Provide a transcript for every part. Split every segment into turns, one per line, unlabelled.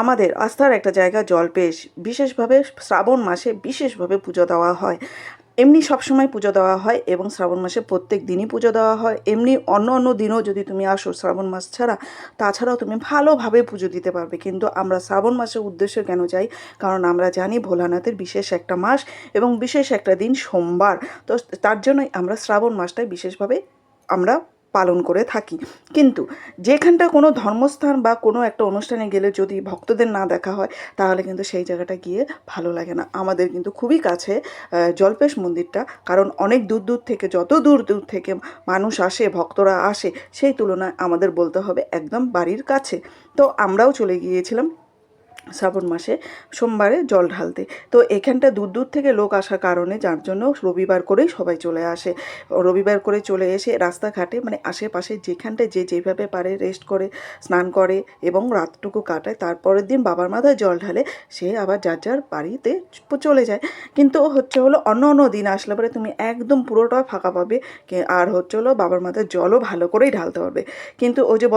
আমাদের আস্থার একটা জায়গা জল্পেশ, বিশেষভাবে শ্রাবণ মাসে বিশেষভাবে পুজো দেওয়া হয়। এমনি সবসময় পুজো দেওয়া হয় এবং শ্রাবণ মাসে প্রত্যেক দিনই পুজো দেওয়া হয়। এমনি অন্য অন্য দিনও যদি তুমি আসো শ্রাবণ মাস ছাড়া, তাছাড়াও তুমি ভালোভাবে পুজো দিতে পারবে। কিন্তু আমরা শ্রাবণ মাসের উদ্দেশ্যে কেন যাই? কারণ আমরা জানি ভোলানাথের বিশেষ একটা মাস এবং বিশেষ একটা দিন সোমবার। তো তার জন্যই আমরা শ্রাবণ মাসটায় বিশেষভাবে আমরা পালন করে থাকি। কিন্তু যেখানটা কোনো ধর্মস্থান বা কোনো একটা অনুষ্ঠানে গেলে যদি ভক্তদের না দেখা হয়, তাহলে কিন্তু সেই জায়গাটা গিয়ে ভালো লাগে না। আমাদের কিন্তু খুবই কাছে জল্পেশ মন্দিরটা, কারণ অনেক দূর দূর থেকে, যত দূর দূর থেকে মানুষ আসে, ভক্তরা আসে, সেই তুলনায় আমাদের বলতে হবে একদম বাড়ির কাছে। তো আমরাও চলে গিয়েছিলাম শ্রাবণ মাসে সোমবারে জল ঢালতে। তো এখানটা দূর দূর থেকে লোক আসার কারণে, যার জন্য রবিবার করেই সবাই চলে আসে। রবিবার করে চলে এসে রাস্তাঘাটে মানে আশেপাশে যেখানটায় যে যেভাবে পারে রেস্ট করে, স্নান করে এবং রাতটুকু কাটায়। তারপরের দিন বাবার মাথায় জল ঢালে, সে আবার যার যার বাড়িতে চলে যায়। কিন্তু হচ্ছে হলো অন্য অন্য দিন আসলে পরে তুমি একদম পুরোটা ফাঁকা পাবে, আর হচ্ছে হলো বাবার মাথায় জলও ভালো করেই ঢালতে পারবে। কিন্তু ওই যে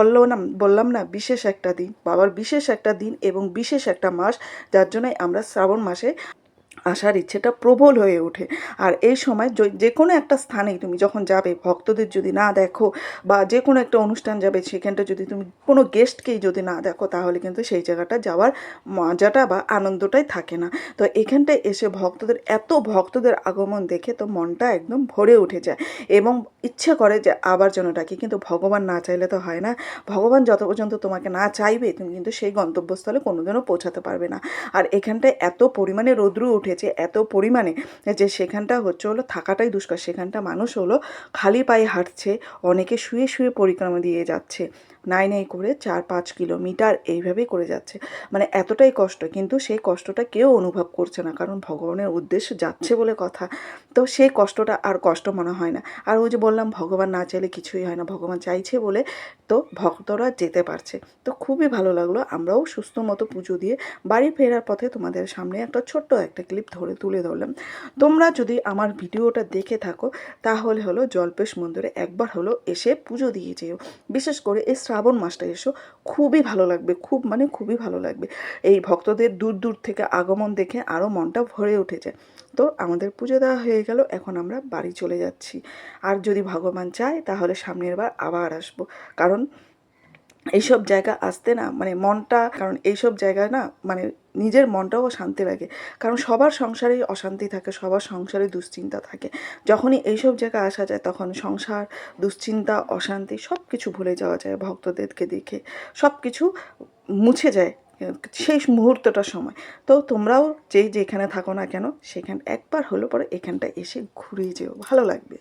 বললাম না, বিশেষ একটা দিন, বাবার বিশেষ একটা দিন এবং বিশেষ একটা মাস, যার জন্যই আমরা শ্রাবণ মাসে আসার ইচ্ছেটা প্রবল হয়ে ওঠে। আর এই সময় যে কোনো একটা স্থানেই তুমি যখন যাবে, ভক্তদের যদি না দেখো, বা যে কোনো একটা অনুষ্ঠান যাবে, সেখানটা যদি তুমি কোনো গেস্টকেই যদি না দেখো, তাহলে কিন্তু সেই জায়গাটা যাওয়ার মজাটা বা আনন্দটাই থাকে না। তো এখানটায় এসে ভক্তদের আগমন দেখে তো মনটা একদম ভরে উঠে যায় এবং ইচ্ছে করে যে আবার যেন ডাকি। কিন্তু ভগবান না চাইলে তো হয় না। ভগবান যত পর্যন্ত তোমাকে না চাইবে, তুমি কিন্তু সেই গন্তব্যস্থলে কোনোদিনও পৌঁছাতে পারবে না। আর এখানটায় এত পরিমাণে রৌদ্র উঠেছে, এত পরিমাণে, যে সেখানটা হচ্ছে হলো থাকাটাই দুষ্কর। সেখানটা মানুষ হলো খালি পায়ে হাঁটছে, অনেকে শুয়ে শুয়ে পরিক্রমা দিয়ে যাচ্ছে, নাই নাই করে 4-5 কিলোমিটার এইভাবেই করে যাচ্ছে। মানে এতটাই কষ্ট, কিন্তু সেই কষ্টটা কেউ অনুভব করছে না, কারণ ভগবানের উদ্দেশ্য যাচ্ছে বলে কথা। তো সেই কষ্টটা আর কষ্ট মনে হয় না। আর ওই যে বললাম, ভগবান না চাইলে কিছুই হয় না, ভগবান চাইছে বলে তো ভক্তরা যেতে পারছে। তো খুবই ভালো লাগলো। আমরাও সুস্থ মতো পুজো দিয়ে বাড়ি ফেরার পথে তোমাদের সামনে একটা ছোট্ট একটা ক্লিপ তুলে ধরলাম। তোমরা যদি আমার ভিডিওটা দেখে থাকো, তাহলে হলো জল্পেশ মন্দিরে একবার হলো এসে পুজো দিয়ে যেও। বিশেষ করে এই শ্রাবণ মাসটা এসো, খুবই ভালো লাগবে, খুব মানে খুবই ভালো লাগবে। এই ভক্তদের দূর দূর থেকে আগমন দেখে আরও মনটা ভরে উঠেছে। তো আমাদের পুজো দেওয়া হয়ে গেল, এখন আমরা বাড়ি চলে যাচ্ছি। আর যদি ভগবান চায়, তাহলে সামনের বার আবার আসবো। কারণ এইসব জায়গা আসতে না মানে মনটা, কারণ এইসব জায়গায় না মানে নিজের মনটাও শান্তি লাগে। কারণ সবার সংসারেই অশান্তি থাকে, সবার সংসারে দুশ্চিন্তা থাকে। যখনই এইসব জায়গায় আসা যায়, তখন সংসার, দুশ্চিন্তা, অশান্তি সব কিছু ভুলে যাওয়া যায়। ভক্তদেরকে দেখে সব কিছু মুছে যায় সেই মুহূর্তটার সময়। তো তোমরাও যেখানে থাকো না কেন, সেখানে একবার হলো পরে এখানটা এসে ঘুরে যেও, ভালো লাগবে।